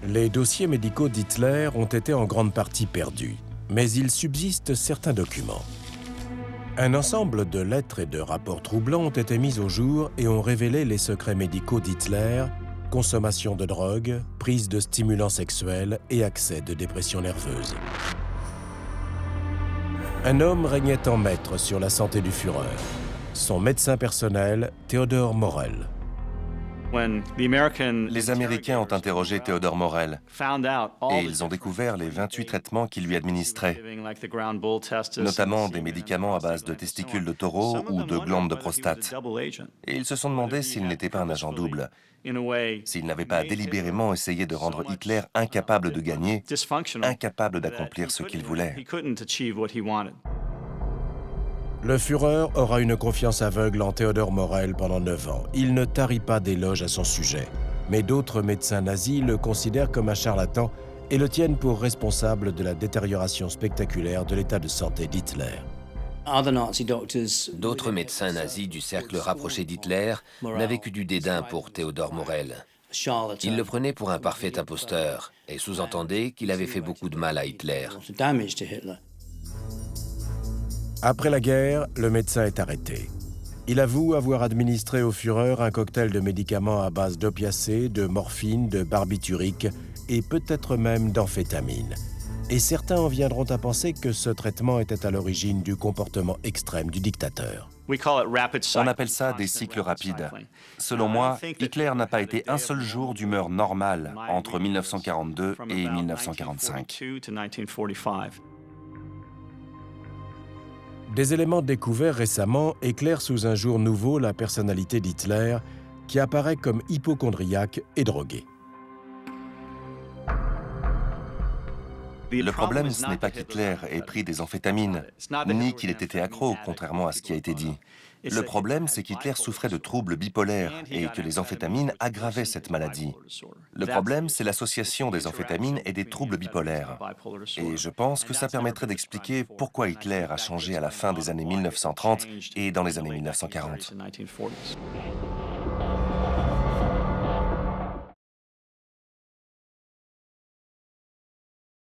Les dossiers médicaux d'Hitler ont été en grande partie perdus, mais il subsiste certains documents. Un ensemble de lettres et de rapports troublants ont été mis au jour et ont révélé les secrets médicaux d'Hitler, consommation de drogue, prise de stimulants sexuels et accès de dépression nerveuse. Un homme régnait en maître sur la santé du Führer, son médecin personnel, Theodor Morell. Les Américains ont interrogé Theodor Morell et ils ont découvert les 28 traitements qu'il lui administrait, notamment des médicaments à base de testicules de taureau ou de glandes de prostate. Et ils se sont demandé s'il n'était pas un agent double, s'il n'avait pas délibérément essayé de rendre Hitler incapable de gagner, incapable d'accomplir ce qu'il voulait. Le Führer aura une confiance aveugle en Theodor Morell pendant 9 ans. Il ne tarit pas d'éloges à son sujet. Mais d'autres médecins nazis le considèrent comme un charlatan et le tiennent pour responsable de la détérioration spectaculaire de l'état de santé d'Hitler. D'autres médecins nazis du cercle rapproché d'Hitler n'avaient que du dédain pour Theodor Morell. Ils le prenaient pour un parfait imposteur et sous-entendaient qu'il avait fait beaucoup de mal à Hitler. Après la guerre, le médecin est arrêté. Il avoue avoir administré au Führer un cocktail de médicaments à base d'opiacés, de morphine, de barbiturique et peut-être même d'amphétamine. Et certains en viendront à penser que ce traitement était à l'origine du comportement extrême du dictateur. On appelle ça des cycles rapides. Selon moi, Hitler n'a pas été un seul jour d'humeur normale entre 1942 et 1945. Des éléments découverts récemment éclairent sous un jour nouveau la personnalité d'Hitler, qui apparaît comme hypocondriaque et drogué. Le problème, ce n'est pas qu'Hitler ait pris des amphétamines, ni qu'il ait été accro, contrairement à ce qui a été dit. Le problème, c'est qu'Hitler souffrait de troubles bipolaires et que les amphétamines aggravaient cette maladie. Le problème, c'est l'association des amphétamines et des troubles bipolaires. Et je pense que ça permettrait d'expliquer pourquoi Hitler a changé à la fin des années 1930 et dans les années 1940.